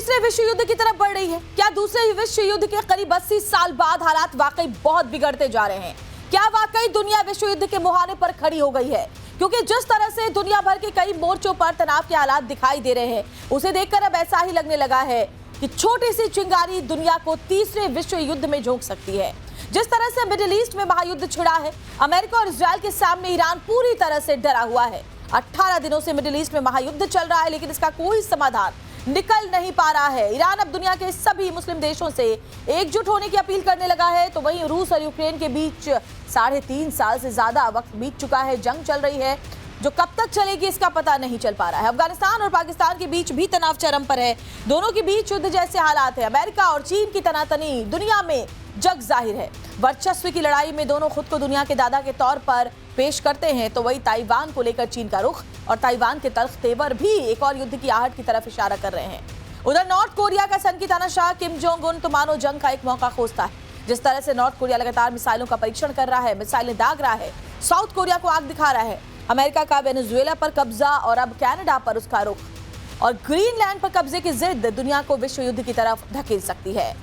तीसरे विश्व युद्ध की तरफ बढ़ रही है। क्या दूसरे विश्व युद्ध के करीब 80 साल बाद हालात वाकई बहुत बिगड़ते जा रहे हैं? क्या वाकई दुनिया विश्व युद्ध के मुहाने पर खड़ी हो गई है? क्योंकि जिस तरह से दुनिया भर के कई मोर्चों पर तनाव के हालात दिखाई दे रहे हैं, उसे देखकर अब ऐसा ही लगने लगा है कि छोटी सी चिंगारी दुनिया को तीसरे विश्व युद्ध में झोंक सकती है। जिस तरह से मिडिल ईस्ट में महायुद्ध छिड़ा है, अमेरिका और इजरायल के सामने ईरान पूरी तरह से डरा हुआ है। 18 दिनों से मिडिल ईस्ट में महायुद्ध चल रहा है, लेकिन इसका कोई समाधान निकल नहीं पा रहा है। ईरान अब दुनिया के सभी मुस्लिम देशों से एकजुट होने की अपील करने लगा है, तो वहीं रूस और यूक्रेन के बीच 3.5 साल से ज्यादा वक्त बीत चुका है। जंग चल रही है जो कब तक चलेगी इसका पता नहीं चल पा रहा है। अफगानिस्तान और पाकिस्तान के बीच भी तनाव चरम पर है। दोनों के बीच युद्ध जैसे हालात है। अमेरिका और चीन की तनातनी दुनिया में जग जाहिर है। वर्चस्व की लड़ाई में दोनों खुद को दुनिया के दादा के तौर पर पेश करते हैं, तो वही ताइवान को लेकर चीन का रुख और ताइवान के तल्ख तेवर भी एक और युद्ध की आहट की तरफ इशारा कर रहे हैं। उधर नॉर्थ कोरिया का सनकी तानाशाह किम जोंग उन तो मानो जंग का एक मौका खोजता है। जिस तरह से नॉर्थ कोरिया लगातार मिसाइलों का परीक्षण कर रहा है, मिसाइलें दाग रहा है, साउथ कोरिया को आग दिखा रहा है। अमेरिका का वेनेजुएला पर कब्जा और अब कनाडा पर उसका रुख और ग्रीनलैंड पर कब्जे की जिद दुनिया को विश्व युद्ध की तरफ धकेल सकती है।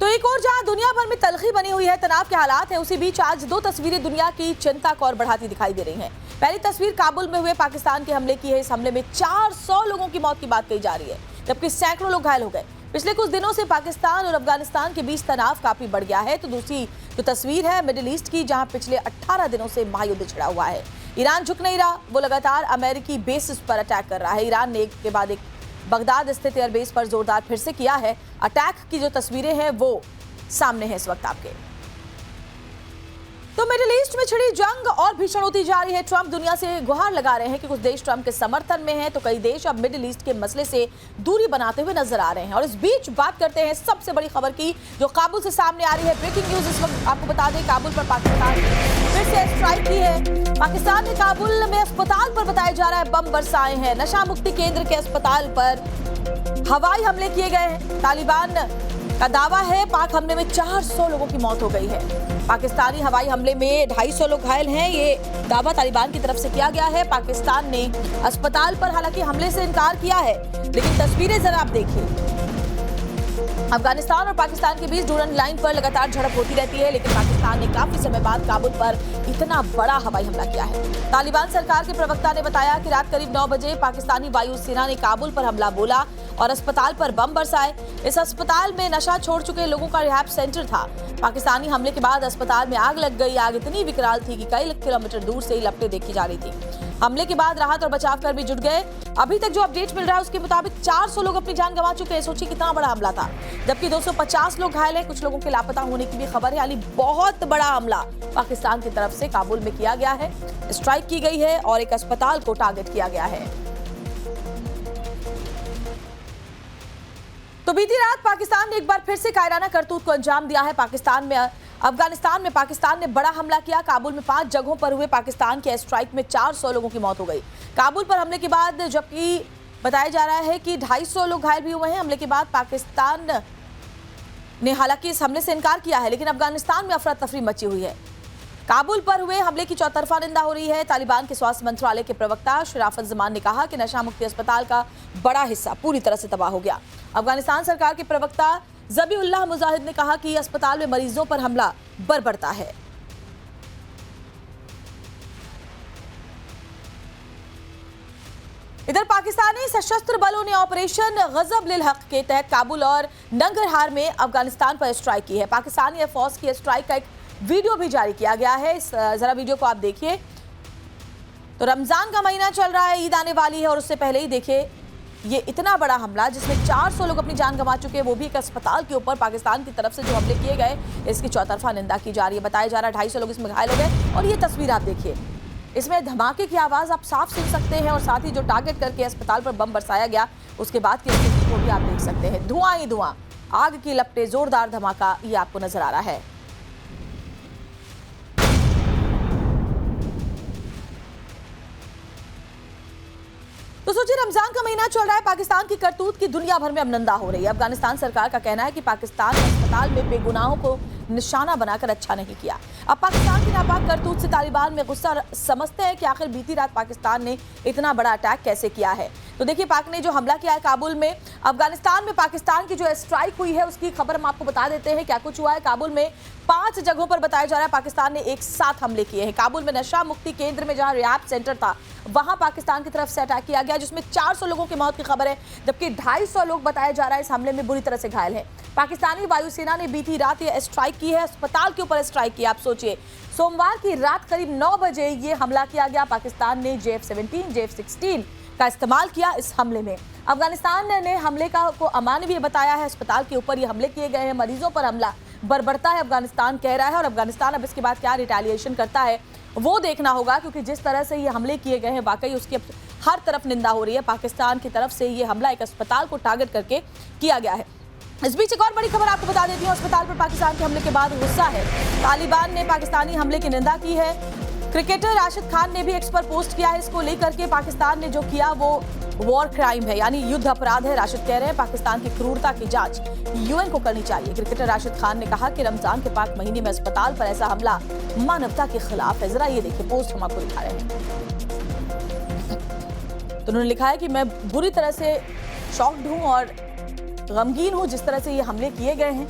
तो एक और जहां दुनिया भर में तलखी बनी हुई है, तनाव के हालात हैं, उसी बीच आज 2 तस्वीरें दुनिया की चिंता को और बढ़ाती दिखाई दे रही हैं। पहली तस्वीर काबुल में हुए पाकिस्तान के हमले की है। इस हमले में 400 लोगों की मौत की बात कही जा रही है, जबकि सैकड़ों लोग घायल हो गए। पिछले कुछ दिनों से पाकिस्तान और अफगानिस्तान के बीच तनाव काफी बढ़ गया है। तो दूसरी जो तस्वीर है मिडिल ईस्ट की, जहां पिछले 18 दिनों से महायुद्ध छिड़ा हुआ है। ईरान झुक नहीं रहा, वो लगातार अमेरिकी बेसिस पर अटैक कर रहा है। ईरान ने एक के बाद एक बगदाद स्थित एयरबेस पर जोरदार फिर से किया है अटैक। की जो तस्वीरें हैं वो सामने है इस वक्त आपके। तो मिडिल ईस्ट में छिड़ी जंग और भीषण होती जा रही है। ट्रंप दुनिया से गुहार लगा रहे हैं कि कुछ देश ट्रंप के समर्थन में हैं, तो कई देश अब मिडिल ईस्ट के मसले से दूरी बनाते हुए नजर आ रहे हैं। और इस बीच बात करते हैं सबसे बड़ी खबर की, जो काबुल से सामने आ रही है। ब्रेकिंग न्यूज इस वक्त आपको बता दें, काबुल पर पाकिस्तान फिर से स्ट्राइक की है। पाकिस्तान ने काबुल में अस्पताल पर बताया जा रहा है बम बरसाए हैं। नशा मुक्ति केंद्र के अस्पताल पर हवाई हमले किए गए हैं। तालिबान का दावा है पाक हमले में 400 लोगों की मौत हो गई है। पाकिस्तानी हवाई हमले में 250 लोग घायल हैं, ये दावा तालिबान की तरफ से किया गया है। पाकिस्तान ने अस्पताल पर हालांकि हमले से इनकार किया है, लेकिन तस्वीरें जरा आप देखिए। अफगानिस्तान और पाकिस्तान के बीच डूरन लाइन पर लगातार झड़प होती रहती है, लेकिन पाकिस्तान ने काफी समय बाद काबुल पर इतना बड़ा हवाई हमला किया है। तालिबान सरकार के प्रवक्ता ने बताया कि रात करीब 9 बजे पाकिस्तानी वायुसेना ने काबुल पर हमला बोला और अस्पताल पर बम बरसाए। इस अस्पताल में नशा छोड़ चुके लोगों का रिहैब सेंटर था। पाकिस्तानी हमले के बाद अस्पताल में आग लग गई। आग इतनी विकराल थी कि कई किलोमीटर दूर से ही लपटें देखी जा रही थी। हमले के बाद राहत और बचाव कर्मी जुट गए। अभी तक जो अपडेट मिल रहा है उसके मुताबिक 400 लोग अपनी जान गंवा चुके हैं। सोचिए कितना बड़ा हमला था, जबकि 250 लोग घायल हैं। कुछ लोगों के लापता होने की भी खबर है। यानी बहुत बड़ा हमला पाकिस्तान की तरफ से काबुल में किया गया है, स्ट्राइक की गई है और एक अस्पताल को टारगेट किया गया है। तो बीती रात पाकिस्तान ने एक बार फिर से कायराना करतूत को अंजाम दिया है। अफगानिस्तान में पाकिस्तान ने बड़ा हमला किया। काबुल में 5 जगहों पर हुए पाकिस्तान के स्ट्राइक में 400 लोगों की मौत हो गई। काबुल पर हमले के बाद जबकि बताया जा रहा है कि 250 लोग घायल भी हुए हैं। हमले के बाद पाकिस्तान ने हालांकि इस हमले से इनकार किया है, लेकिन अफगानिस्तान में अफरा तफरी मची हुई है। काबुल पर हुए हमले की चौतरफा निंदा हो रही है। तालिबान के स्वास्थ्य मंत्रालय के प्रवक्ता शराफत जमान ने कहा कि नशा मुक्ति अस्पताल का बड़ा हिस्सा पूरी तरह से तबाह हो गया। अफगानिस्तान सरकार के प्रवक्ता ज़बीउल्लाह मुजाहिद ने कहा कि अस्पताल में मरीजों पर हमला बर्बरता है। इधर पाकिस्तानी सशस्त्र बलों ने ऑपरेशन गजब लिल हक के तहत काबुल और नंगरहार में अफगानिस्तान पर स्ट्राइक की है। पाकिस्तानी एयरफोर्स की स्ट्राइक का एक वीडियो भी जारी किया गया है। जरा वीडियो को आप देखिए। तो रमजान का महीना चल रहा है, ईद आने वाली है और उससे पहले ही देखिए ये इतना बड़ा हमला जिसमें 400 लोग अपनी जान गंवा चुके हैं, वो भी एक अस्पताल के ऊपर। पाकिस्तान की तरफ से जो हमले किए गए इसकी चौतरफा निंदा की जा रही है। बताया जा रहा है 250 लोग इसमें घायल हो गए। और ये तस्वीर आप देखिए, इसमें धमाके की आवाज़ आप साफ सुन सकते हैं और साथ ही जो टारगेट करके अस्पताल पर बम बरसाया गया उसके बाद की स्थिति को भी आप देख सकते हैं। धुआं ही धुआं, आग की लपटें, जोरदार धमाका ये आपको नजर आ रहा है। तो सोचिए रमजान का महीना चल रहा है, पाकिस्तान की करतूत की दुनिया भर में अब निंदा हो रही है। अफगानिस्तान सरकार का कहना है कि पाकिस्तान अस्पताल में बेगुनाहों को निशाना बनाकर अच्छा नहीं किया। अब पाकिस्तान की नापाक करतूत से तालिबान में गुस्सा समझते हैं कि आखिर बीती रात पाकिस्तान ने इतना बड़ा अटैक कैसे किया है। तो देखिए, पाक ने जो हमला किया है काबुल में, अफगानिस्तान में पाकिस्तान की जो स्ट्राइक हुई है उसकी खबर हम आपको बता देते हैं क्या कुछ हुआ है। काबुल में 5 जगहों पर बताया जा रहा है पाकिस्तान ने एक साथ हमले किए हैं। काबुल में नशा मुक्ति केंद्र में जहां रिहाब सेंटर था वहां पाकिस्तान की तरफ से अटैक किया गया, जिसमें 400 लोगों की मौत की खबर है, जबकि 250 लोग बताया जा रहा है इस हमले में बुरी तरह से घायल है। पाकिस्तानी वायुसेना ने बीती रात ये स्ट्राइक की है, अस्पताल के ऊपर स्ट्राइक किया। आप सोचिए, सोमवार की रात करीब 9 बजे ये हमला किया गया। पाकिस्तान ने JF-17 JF-16 का इस्तेमाल किया इस हमले में। अफगानिस्तान ने हमले को अमानवीय बताया है। अस्पताल के ऊपर ये हमले किए गए हैं, मरीजों पर हमला बर्बरता है अफगानिस्तान कह रहा है, और अफगानिस्तान अब इसके बाद क्या रिटेलिएशन करता है वो देखना होगा, क्योंकि जिस तरह से ये हमले किए गए हैं वाकई उसकी अब हर तरफ निंदा हो रही है। पाकिस्तान की तरफ से ये हमला एक अस्पताल को टारगेट करके किया गया है। इस बीच एक और बड़ी खबर आपको बता देती हूँ, अस्पताल पर पाकिस्तान के हमले के बाद गुस्सा है। तालिबान ने पाकिस्तानी हमले की निंदा की है। क्रिकेटर राशिद खान ने भी एक्स पर पोस्ट किया है इसको लेकर के पाकिस्तान ने जो किया वो वॉर क्राइम है, यानी युद्ध अपराध है। राशिद कह रहे हैं पाकिस्तान की क्रूरता की जांच UN को करनी चाहिए। क्रिकेटर राशिद खान ने कहा कि रमजान के पाक महीने में अस्पताल पर ऐसा हमला मानवता के खिलाफ है। जरा ये देखिए, पोस्ट हम आपको दिखा रहे हैं। तो उन्होंने लिखा है कि मैं बुरी तरह से शॉक्ड हूं और गमगीन हूं जिस तरह से ये हमले किए गए हैं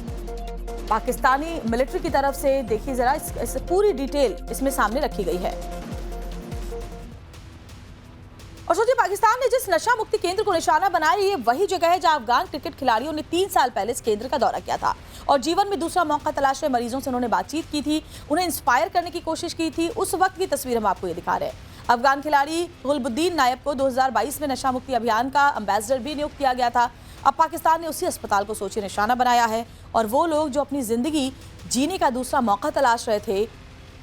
पाकिस्तानी मिलिट्री की तरफ से। देखिए जरा, इस पूरी डिटेल इसमें सामने रखी गई है। और सोचिए, पाकिस्तान ने जिस नशा मुक्ति केंद्र को निशाना बनाया, ये वही जगह है जहां अफगान क्रिकेट खिलाड़ियों ने 3 साल पहले इस केंद्र का दौरा किया था और जीवन में दूसरा मौका तलाश रहे मरीजों से उन्होंने बातचीत की थी, उन्हें इंस्पायर करने की कोशिश की थी। उस वक्त की तस्वीर हम आपको ये दिखा रहे हैं। अफगान खिलाड़ी गुलबुद्दीन नायब को 2022 में नशा मुक्ति अभियान का एम्बेसडर भी नियुक्त किया गया था। अब पाकिस्तान ने उसी अस्पताल को सोचिए निशाना बनाया है, और वो लोग जो अपनी जिंदगी जीने का दूसरा मौका तलाश रहे थे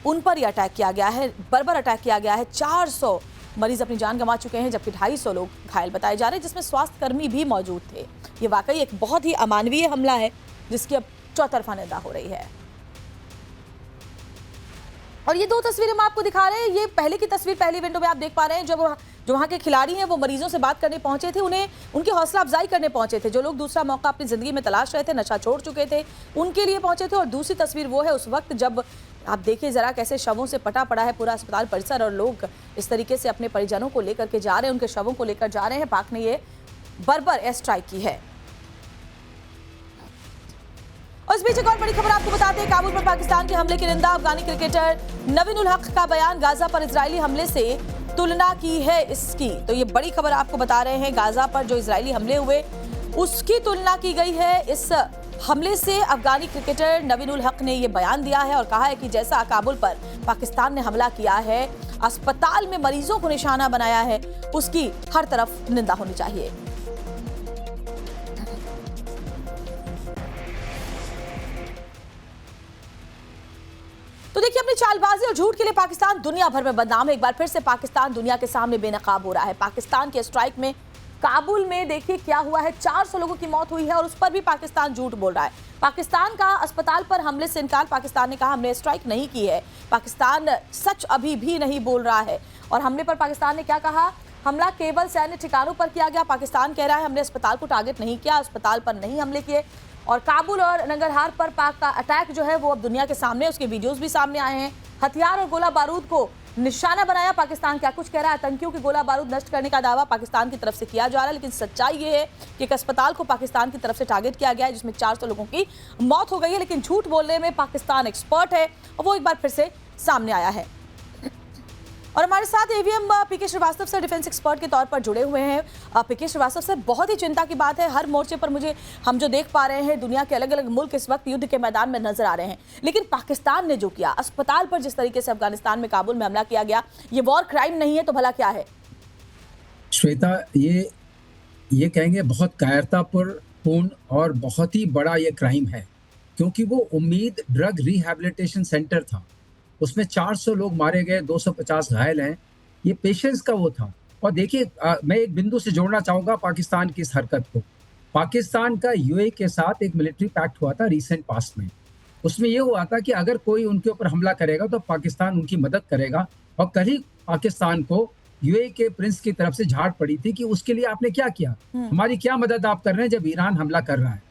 उन पर यह अटैक किया गया है, बर्बर अटैक किया गया है। 400 मरीज अपनी जान गंवा चुके हैं, जबकि 250 लोग घायल बताए जा रहे हैं, जिसमें स्वास्थ्य कर्मी भी मौजूद थे। ये वाकई एक बहुत ही अमानवीय हमला है जिसकी अब चौतरफा निंदा हो रही है। और ये 2 तस्वीरें हम आपको दिखा रहे हैं। ये पहले की तस्वीर पहली विंडो में आप देख पा रहे हैं, जब जो वहाँ के खिलाड़ी हैं वो मरीजों से बात करने पहुंचे थे, उन्हें उनकी हौसला अफजाई करने पहुंचे थे। जो लोग दूसरा मौका अपनी जिंदगी में तलाश रहे थे, नशा छोड़ चुके थे, उनके लिए पहुंचे थे। और दूसरी तस्वीर वो है उस वक्त जब आप देखिए जरा कैसे शवों से पटा पड़ा है पूरा अस्पताल परिसर, और लोग इस तरीके से अपने परिजनों को लेकर के जा रहे हैं, उनके शवों को लेकर जा रहे हैं। पाक ने ये बर्बर एयर स्ट्राइक की है। और इस बीच एक और बड़ी खबर आपको बताते हैं, काबुल पर पाकिस्तान के हमले की निंदा। अफगानी क्रिकेटर नवीन उल हक का बयान, गाजा पर इजरायली हमले से तुलना की है इसकी। तो ये बड़ी खबर आपको बता रहे हैं, गाजा पर जो इजरायली हमले हुए उसकी तुलना की गई है इस हमले से। अफगानी क्रिकेटर नवीन उल हक ने ये बयान दिया है और कहा है कि जैसा काबुल पर पाकिस्तान ने हमला किया है, अस्पताल में मरीजों को निशाना बनाया है, उसकी हर तरफ निंदा होनी चाहिए। तो देखिए, अपनी चालबाजी और झूठ के लिए पाकिस्तान दुनिया भर में बदनाम है। एक बार फिर से पाकिस्तान दुनिया के सामने बेनकाब हो रहा है। पाकिस्तान के स्ट्राइक में काबुल में देखिए क्या हुआ है, 400 लोगों की मौत हुई है और उस पर भी पाकिस्तान झूठ बोल रहा है। पाकिस्तान का अस्पताल पर हमले से इनकार, पाकिस्तान ने कहा हमने स्ट्राइक नहीं की है। पाकिस्तान सच अभी भी नहीं बोल रहा है। और हमले पर पाकिस्तान ने क्या कहा, हमला केवल सैन्य ठिकानों पर किया गया। पाकिस्तान कह रहा है हमने अस्पताल को टारगेट नहीं किया, अस्पताल पर नहीं हमले किए। और काबुल और नंगरहार पर पाक का अटैक जो है वो अब दुनिया के सामने, उसके वीडियोस भी सामने आए हैं। हथियार और गोला बारूद को निशाना बनाया पाकिस्तान। क्या कुछ कह रहा है, आतंकियों के गोला बारूद नष्ट करने का दावा पाकिस्तान की तरफ से किया जा रहा है, लेकिन सच्चाई ये है कि एक अस्पताल को पाकिस्तान की तरफ से टारगेट किया गया है जिसमें 400 लोगों की मौत हो गई है। लेकिन झूठ बोलने में पाकिस्तान एक्सपर्ट है और वो एक बार फिर से सामने आया है। और हमारे साथ AVM PK Srivastava sir defence expert के तौर पर जुड़े हुए हैं। PK श्रीवास्तव सर, बहुत ही चिंता की बात है, हर मोर्चे पर हम जो देख पा रहे हैं, दुनिया के अलग अलग मुल्क इस वक्त युद्ध के मैदान में नजर आ रहे हैं, लेकिन पाकिस्तान ने जो किया, अस्पताल पर जिस तरीके से अफगानिस्तान में काबुल में हमला किया गया, ये वॉर क्राइम नहीं है तो भला क्या है? श्वेता, ये कहेंगे बहुत कायरतापूर्ण और बहुत ही बड़ा ये क्राइम है, क्योंकि वो उम्मीद ड्रग रिहैबिलिटेशन सेंटर था, उसमें 400 लोग मारे गए, 250 घायल हैं। ये पेशेंस का वो था। और देखिए, मैं एक बिंदु से जोड़ना चाहूँगा पाकिस्तान की इस हरकत को। पाकिस्तान का UAE के साथ एक मिलिट्री पैक्ट हुआ था रिसेंट पास्ट में। उसमें ये हुआ था कि अगर कोई उनके ऊपर हमला करेगा तो पाकिस्तान उनकी मदद करेगा। और कल ही पाकिस्तान को UAE के प्रिंस की तरफ से झाड़ पड़ी थी कि उसके लिए आपने क्या किया, हमारी क्या मदद आप कर रहे हैं जब ईरान हमला कर रहा है।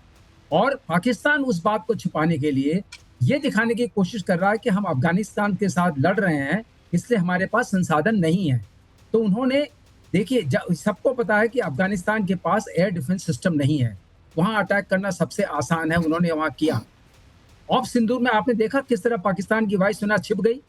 और पाकिस्तान उस बात को छुपाने के लिए ये दिखाने की कोशिश कर रहा है कि हम अफगानिस्तान के साथ लड़ रहे हैं, इसलिए हमारे पास संसाधन नहीं है। तो उन्होंने देखिए सबको पता है कि अफगानिस्तान के पास एयर डिफेंस सिस्टम नहीं है, वहाँ अटैक करना सबसे आसान है, उन्होंने वहाँ किया। ऑफ सिंदूर में आपने देखा किस तरह पाकिस्तान की वायुसेना छिप गई।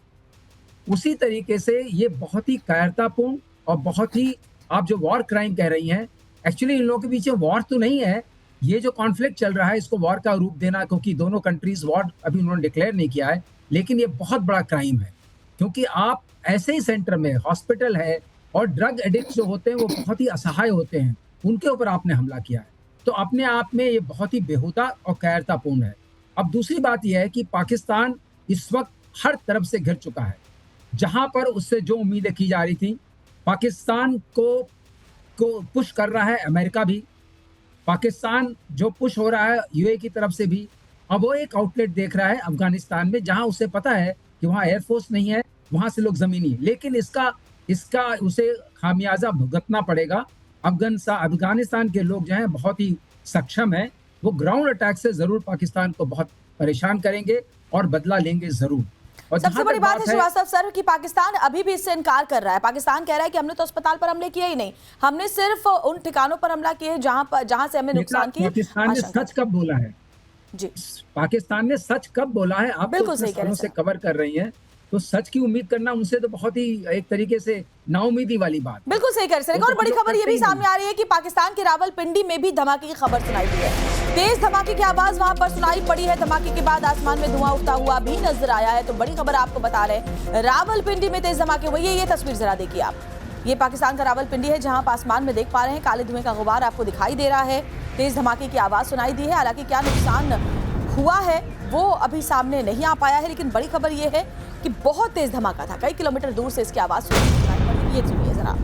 उसी तरीके से ये बहुत ही कायरतापूर्ण और बहुत ही, आप जो वॉर क्राइम कह रही हैं, एक्चुअली इन लोगों के पीछे वॉर तो नहीं है, ये जो कॉन्फ्लिक्ट चल रहा है इसको वॉर का रूप देना, क्योंकि दोनों कंट्रीज वॉर अभी उन्होंने डिक्लेयर नहीं किया है, लेकिन ये बहुत बड़ा क्राइम है। क्योंकि आप ऐसे ही सेंटर में हॉस्पिटल है और ड्रग एडिक्ट जो होते हैं वो बहुत ही असहाय होते हैं, उनके ऊपर आपने हमला किया है, तो अपने आप में ये बहुत ही बेहुदा और कायरतापूर्ण है। अब दूसरी बात यह है कि पाकिस्तान इस वक्त हर तरफ से घिर चुका है। जहां पर उससे जो उम्मीदें की जा रही थी, पाकिस्तान को पुश कर रहा है अमेरिका भी, पाकिस्तान जो पुश हो रहा है यूए की तरफ से भी। अब वो एक आउटलेट देख रहा है अफगानिस्तान में, जहां उसे पता है कि वहां एयरफोर्स नहीं है, वहां से लोग जमीनी, लेकिन इसका उसे खामियाजा भुगतना पड़ेगा। अफगानिस्तान के लोग जो हैं बहुत ही सक्षम हैं, वो ग्राउंड अटैक से जरूर पाकिस्तान को बहुत परेशान करेंगे और बदला लेंगे जरूर। और सबसे बड़ी बात है श्रीवास्तव सर कि पाकिस्तान अभी भी इससे इनकार कर रहा है। पाकिस्तान कह रहा है कि हमने तो अस्पताल पर हमले किए ही नहीं, हमने सिर्फ उन ठिकानों पर हमला किए जहां से हमें नुकसान की। पाकिस्तान ने सच कब बोला है जी, पाकिस्तान ने सच कब बोला है? आप बिल्कुल तो सही कह रहे हैं से कवर कर रही हैं, तो सच की उम्मीद करना उनसे तो बहुत ही एक तरीके से नाउमीदी वाली बात। बिल्कुल सही कह रहे हैं। और बड़ी खबर ये भी सामने आ रही है कि पाकिस्तान के रावलपिंडी में भी धमाके की खबर सुनाई दी है। तेज धमाके की आवाज वहां पर सुनाई पड़ी है। धमाके के बाद आसमान में धुआं उठता हुआ भी नजर आया है। तो बड़ी खबर आपको बता रहे हैं, रावलपिंडी में तेज धमाके हुए। ये तस्वीर जरा देखिए आप, ये पाकिस्तान का रावलपिंडी है, जहां आप आसमान में देख पा रहे हैं काले धुएं का गुबार आपको दिखाई दे रहा है। तेज धमाके की आवाज सुनाई दी है। हालांकि क्या नुकसान हुआ है वो अभी सामने नहीं आ पाया है, लेकिन बड़ी खबर ये है कि बहुत तेज धमाका था। कई किलोमीटर दूर से इसकी आवाज सुनाई पड़ी। ये सुनिए जरा।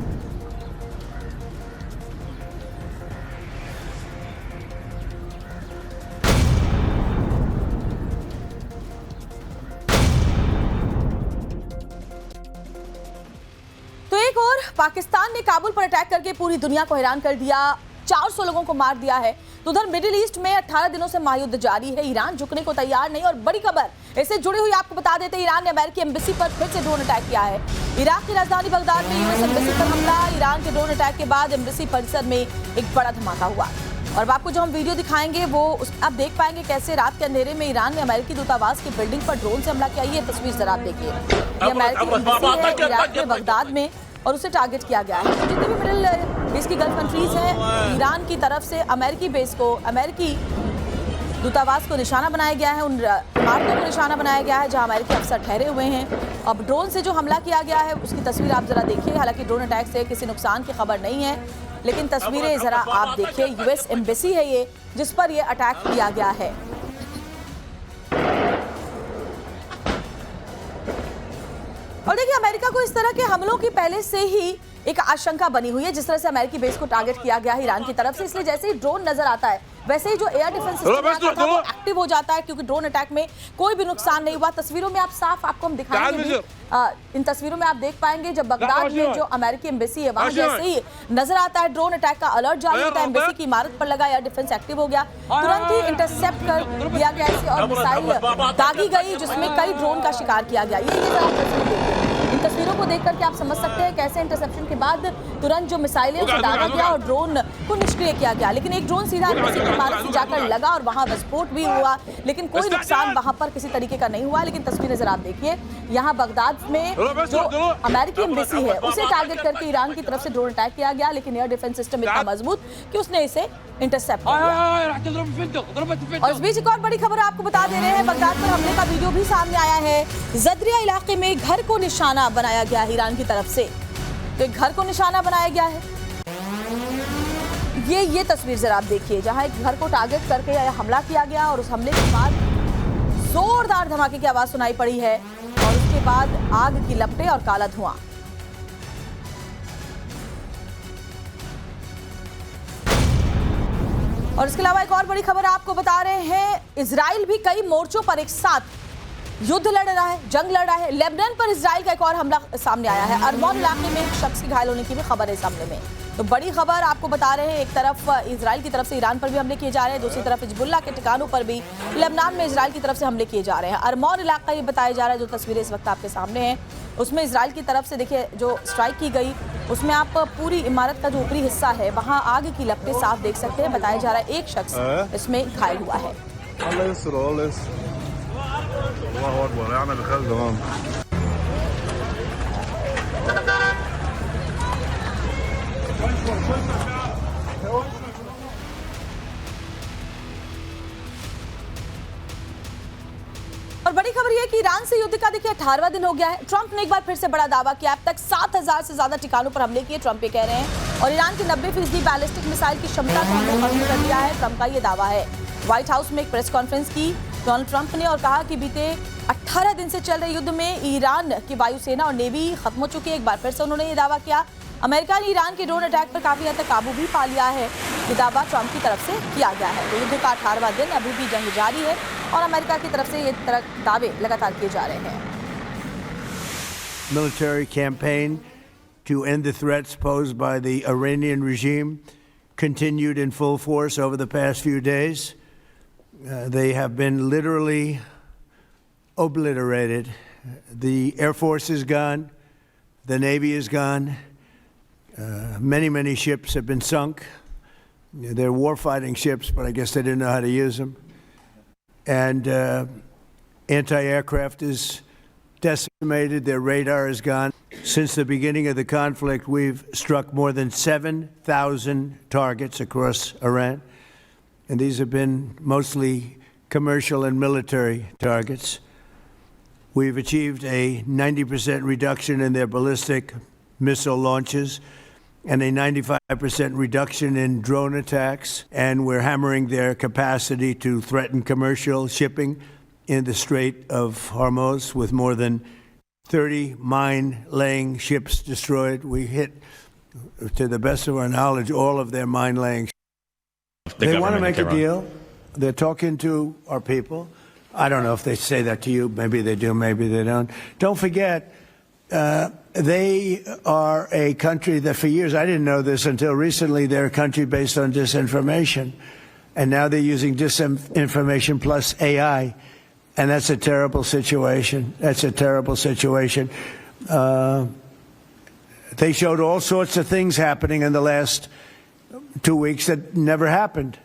तो एक और पाकिस्तान ने काबुल पर अटैक करके पूरी दुनिया को हैरान कर दिया, 400 लोगों को मार दिया है। तो उधर मिडिल ईस्ट में 18 दिनों से महायुद्ध जारी है। ईरान झुकने को तैयार नहीं। और बड़ी खबर इससे जुड़ी हुई आपको बता देते हैं, ईरान ने अमेरिकी एम्बेसी पर फिर से ड्रोन अटैक किया है। इराक की राजधानी बगदाद में यूएस एम्बेसी पर हमला। ईरान के ड्रोन अटैक के बाद एम्बेसी परिसर में एक बड़ा धमाका हुआ। और आपको जो हम वीडियो दिखाएंगे वो आप देख पाएंगे कैसे रात के अंधेरे में ईरान ने अमेरिकी दूतावास की बिल्डिंग पर ड्रोन से हमला किया। ये तस्वीर जरा आप देखिए, ये अमेरिकी एम्बेसी है इराक के बगदाद में और उसे टारगेट किया गया है। जितने भी मिडिल ईस्ट की गल्फ कंट्रीज हैं, ईरान की तरफ से अमेरिकी बेस को, अमेरिकी दूतावास को निशाना बनाया गया है, उन इमारतों को निशाना बनाया गया है जहां अमेरिकी अफसर ठहरे हुए हैं। अब ड्रोन से जो हमला किया गया है उसकी तस्वीर आप जरा देखिए। हालांकि ड्रोन अटैक से किसी नुकसान की खबर नहीं है, लेकिन तस्वीरें जरा आप देखिए। यूएस एम्बेसी है ये, जिस पर ये अटैक किया गया है। और देखिए, अमेरिका को इस तरह के हमलों की पहले से ही एक आशंका बनी हुई है। जिस तरह से अमेरिकी बेस को टारगेट किया गया है ईरान की तरफ से, इसलिए जैसे ही ड्रोन नजर आता है वैसे ही जो एयर डिफेंस सिस्टम था वो एक्टिव हो जाता है, क्योंकि ड्रोन अटैक में कोई भी नुकसान नहीं हुआ। तस्वीरों में आप साफ आपको हम दिखाएंगे भी, इन तस्वीरों में आप देख पाएंगे जब बगदाद में जो अमेरिकी एम्बेसी है वहां जैसे ही नजर आता है ड्रोन अटैक का अलर्ट जारी होता है, एम्बेसी की इमारत पर लगा एयर डिफेंस एक्टिव हो गया, तुरंत ही इंटरसेप्ट कर दिया गया इसे और मिसाइल दागी गई जिसमें कई ड्रोन का शिकार किया गया। इन तस्वीरों को देख करके आप समझ सकते हैं कैसे इंटरसेप्शन के बाद तुरंत जो मिसाइलें उसे दागा गया और ड्रोन को निष्क्रिय किया गया। लेकिन एक ड्रोन सीधा एम्बेसी की इमारत से जाकर लगा और वहां विस्फोट भी हुआ, लेकिन कोई नुकसान वहां पर किसी तरीके का नहीं हुआ। लेकिन तस्वीरें जरा आप देखिए, यहाँ बगदाद में जो अमेरिकी एम्बेसी है उसे टारगेट करके ईरान की तरफ से ड्रोन अटैक किया गया, लेकिन एयर डिफेंस सिस्टम इतना मजबूत कि उसने इसे इंटरसेप्ट कर दिया। और इस बीच एक और बड़ी खबर आपको बता दे रहे हैं, बगदाद पर हमले का वीडियो भी सामने आया है। जदरिया इलाके में घर को निशाना बनाया गया है ईरान की तरफ से, तो एक घर को निशाना बनाया गया है। ये तस्वीर जरा आप देखिए, जहां एक घर को टारगेट करके हमला किया गया और उस हमले के बाद जोरदार धमाके की आवाज सुनाई पड़ी है और उसके बाद आग की लपटें और काला धुआं। और इसके अलावा एक और बड़ी खबर आपको बता रहे हैं, इजराइल भी कई मोर्चों पर एक साथ युद्ध लड़ रहा है, जंग लड़ रहा है। लेबनान पर इजराइल का एक और हमला सामने आया है। अरमोन इलाके में एक शख्स के घायल होने की भी खबर है इस हमले में। तो बड़ी खबर आपको बता रहे हैं, एक तरफ इजराइल की तरफ से ईरान पर भी हमले किए जा रहे हैं, दूसरी तरफ हिजबुल्लाह के ठिकानों पर भी लेबनान में इजराइल की तरफ से हमले किए जा रहे हैं। अरमोन इलाका ये बताया जा रहा है, जो तस्वीरें इस वक्त आपके सामने हैं उसमें इजराइल की तरफ से देखिए जो स्ट्राइक की गई उसमें आप पूरी इमारत का जो ऊपरी हिस्सा है वहां आग की लपटें साफ देख सकते हैं। बताया जा रहा है एक शख्स इसमें घायल हुआ है। और बड़ी खबर यह है कि ईरान से युद्ध का देखिए 18वां दिन हो गया है। ट्रंप ने एक बार फिर से बड़ा दावा किया, अब तक 7000 से ज्यादा ठिकानों पर हमले किए, ट्रंप ये कह रहे हैं, और ईरान की 90% बैलिस्टिक मिसाइल की क्षमता को हमने खत्म कर दिया है, ट्रंप का ये दावा है। व्हाइट हाउस में एक प्रेस कॉन्फ्रेंस की डोनाल्ड ट्रंप ने और कहा कि बीते 18 दिन से चल रहे युद्ध में ईरान की वायुसेना और नेवी खत्म हो चुकी है। एक बार फिर से उन्होंने ये दावा किया। अमेरिका ने ईरान के ड्रोन अटैक पर काफी हद तक काबू भी पा लिया है, ये दावा ट्रंप की तरफ से किया गया है। तो युद्ध का 18वां दिन, अभी भी जंग जारी है और अमेरिका की तरफ से ये तरह दावे लगातार किए जा रहे हैं। Military campaign to end the threats posed by the Iranian regime continued in full force over the past few days. They have been literally obliterated. The Air Force is gone. The Navy is gone. Many ships have been sunk. They're warfighting ships, but I guess they didn't know how to use them. And anti-aircraft is decimated. Their radar is gone. Since the beginning of the conflict, we've struck more than 7,000 targets across Iran. And these have been mostly commercial and military targets. We've achieved a 90% reduction in their ballistic missile launches and a 95% reduction in drone attacks. And we're hammering their capacity to threaten commercial shipping in the Strait of Hormuz with more than 30 mine-laying ships destroyed. We hit, to the best of our knowledge, all of their mine-laying ships. They want to make a deal. They're talking to our people. I don't know if they say that to you. Maybe they do, maybe they don't. Don't forget, they are a country that for years, I didn't know this until recently, they're a country based on disinformation. And now they're using disinformation plus AI. And that's a terrible situation. That's a terrible situation. They showed all sorts of things happening in the last 2 weeks that never happened.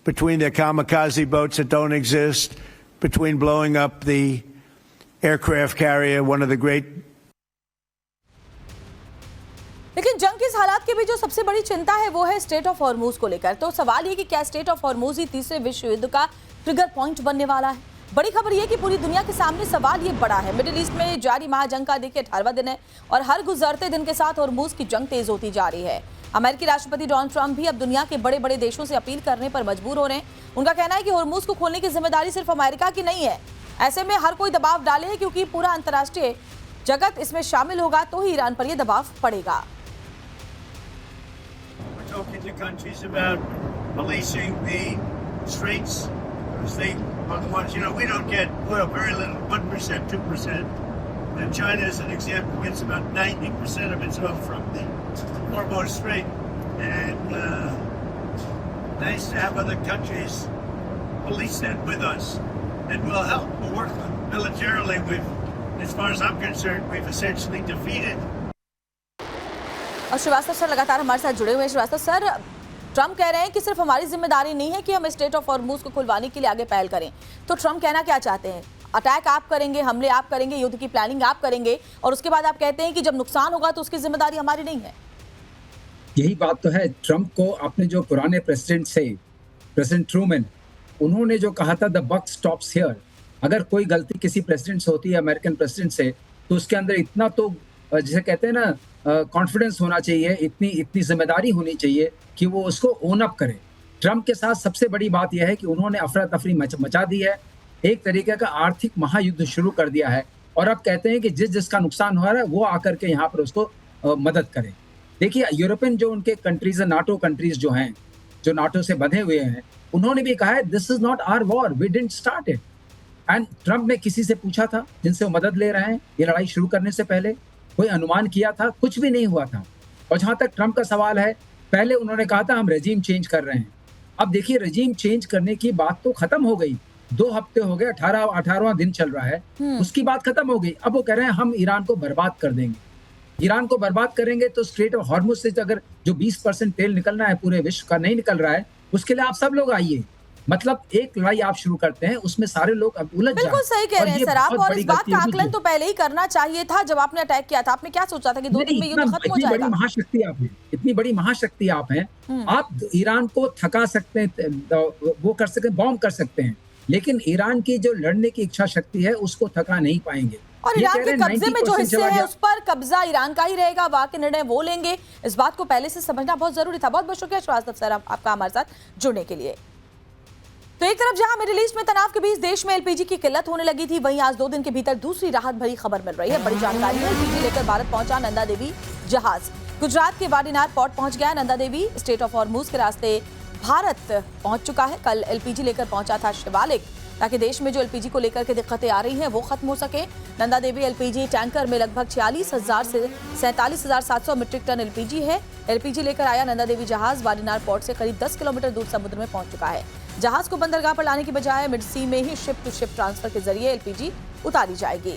Between their kamikaze boats that don't exist, between blowing up the aircraft carrier, one of the great. लेकिन जंग के इस हालात के भी जो सबसे बड़ी चिंता है वो है स्ट्रेट ऑफ हॉर्मूज को लेकर। तो सवाल ये कि क्या स्ट्रेट ऑफ हॉर्मूज ही तीसरे विश्व युद्ध का ट्रिगर पॉइंट बनने वाला है। बड़ी खबर ये कि पूरी दुनिया के सामने सवाल ये बड़ा है। मिडिल ईस्ट में जारी महाजंग का देखिए 18वां दिन है और हर गुजरते दिन के साथ हॉर्मूज की जंग तेज होती जा रही है। अमेरिकी राष्ट्रपति डोनाल्ड ट्रंप भी अब दुनिया के बड़े बड़े देशों से अपील करने पर मजबूर हो रहे हैं। उनका कहना है कि हॉर्मूज को खोलने की जिम्मेदारी सिर्फ अमेरिका की नहीं है, ऐसे में हर कोई दबाव डाले, क्योंकि पूरा अंतर्राष्ट्रीय जगत इसमें शामिल होगा तो ही ईरान पर यह दबाव पड़ेगा। Talking to countries about policing the streets, because they are the ones, we don't get very little, 1%, 2%. And China, as an example, gets about 90% of its oil from the Hormuz Strait. And nice to have other countries police that with us. And we'll help. We'll work militarily. As far as I'm concerned, we've essentially defeated. और Srivastava sir लगातार हमारे साथ जुड़े हुए हैं। Srivastava sir, Trump कह रहे हैं कि सिर्फ हमारी जिम्मेदारी नहीं है कि हम स्ट्रेट ऑफ हॉर्मूज को खुलवाने के लिए आगे पहल करें। तो ट्रंप कहना क्या चाहते हैं? अटैक आप करेंगे, हमले आप करेंगे, युद्ध की प्लानिंग आप करेंगे, और उसके बाद आप कहते हैं कि जब नुकसान होगा तो उसकी जिम्मेदारी हमारी नहीं है। यही बात तो है। ट्रंप को अपने जो पुराने प्रेसिडेंट से, प्रेसिडेंट ट्रूमैन, उन्होंने जो कहा था द बक स्टॉप्स हियर। अगर कोई गलती किसी प्रेसिडेंट से होती है, अमेरिकन प्रेसिडेंट से, तो उसके अंदर इतना तो जिसे कहते हैं ना कॉन्फिडेंस होना चाहिए, इतनी जिम्मेदारी होनी चाहिए कि वो उसको ओन अप करे। ट्रंप के साथ सबसे बड़ी बात यह है कि उन्होंने अफरा तफरी मचा दी है, एक तरीके का आर्थिक महायुद्ध शुरू कर दिया है, और अब कहते हैं कि जिसका नुकसान हो रहा है वो आकर के यहाँ पर उसको मदद करे। देखिए, यूरोपियन जो उनके कंट्रीज है, नाटो कंट्रीज जो हैं, जो नाटो से बंधे हुए हैं, उन्होंने भी कहा है this is not our war, we didn't start it. And Trump ने किसी से पूछा था जिनसे वो मदद ले रहे हैं ये लड़ाई शुरू करने से पहले? कोई अनुमान किया था? कुछ भी नहीं हुआ था। और जहां तक ट्रंप का सवाल है, पहले उन्होंने कहा था हम रेजीम चेंज कर रहे हैं। अब देखिए रेजीम चेंज करने की बात तो खत्म हो गई, 2 हफ्ते हो गए, 18वां दिन चल रहा है, उसकी बात खत्म हो गई। अब वो कह रहे हैं हम ईरान को बर्बाद कर देंगे। ईरान को बर्बाद करेंगे तो स्ट्रेट ऑफ हॉर्मुज से अगर जो 20% तेल निकलना है पूरे विश्व का नहीं निकल रहा है, उसके लिए आप सब लोग आइए। मतलब एक लड़ाई आप शुरू करते हैं, उसमें सारे लोग अब उलझ जाएं। बिल्कुल सही कह रहे हैं सर आप, और इस बात का आकलन तो तो पहले ही करना चाहिए था जब आपने अटैक किया था। आपने क्या सोचा था कि 2 दिन में युद्ध खत्म हो इतनी बड़ी जाएगा? महाशक्ति आप हैं, इतनी बड़ी महाशक्ति आप हैं, आप ईरान को थका सकते हैं, वो कर सकते हैं, बॉम्ब कर सकते हैं, लेकिन ईरान की जो लड़ने की इच्छा शक्ति है उसको थका नहीं पाएंगे। और ये ईरान कह के रहे हैं कब्जे में जो 90% हिस्से चला हैं गया। उस पर कब्जा ईरान का ही रहेगा, वहां के निर्णय वो लेंगे। इस बात को पहले से समझना बहुत जरूरी था। बहुत बहुत शुक्रिया श्रीवास्तव सर आपका हमारे साथ जुड़ने के लिए। तो एक तरफ जहां मिडिल ईस्ट में तनाव के बीच देश में एलपीजी की किल्लत होने लगी थी, वहीं आज 2 दिन के भीतर दूसरी राहत भरी खबर मिल रही है। बड़ी जानकारी है, एलपीजी लेकर भारत पहुंचा नंदा देवी जहाज। गुजरात के वाडीनार पोर्ट पहुंच गया Nanda Devi. Straight of Hormuz के रास्ते भारत पहुंच चुका है। कल एलपीजी लेकर पहुंचा था शिवालिक, ताकि देश में जो एलपीजी को लेकर के दिक्कतें आ रही हैं वो खत्म हो सके। नंदा देवी एलपीजी टैंकर में लगभग 46,000 से 47,700 मीट्रिक टन एलपीजी है। एलपीजी लेकर आया नंदा देवी जहाज वाडीनार पोर्ट से करीब 10 किलोमीटर दूर समुद्र में पहुंच चुका है। जहाज को बंदरगाह पर लाने की बजाय मिड सी में ही शिप टू शिप ट्रांसफर के जरिए एलपीजी उतारी जाएगी।